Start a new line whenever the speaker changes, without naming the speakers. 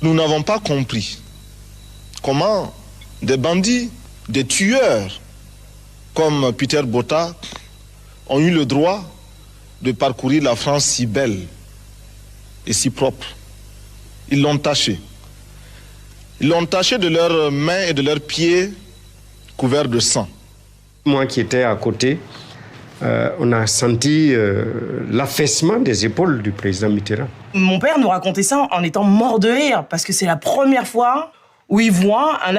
Nous n'avons pas compris comment des bandits, des tueurs comme Peter Botta ont eu le droit de parcourir la France si belle et si propre. Ils l'ont taché. Ils l'ont taché de leurs mains et de leurs pieds couverts de sang.
Moi qui étais à côté, on a senti l'affaissement des épaules du président Mitterrand.
Mon père nous racontait ça en étant mort de rire, parce que c'est la première fois où il voit un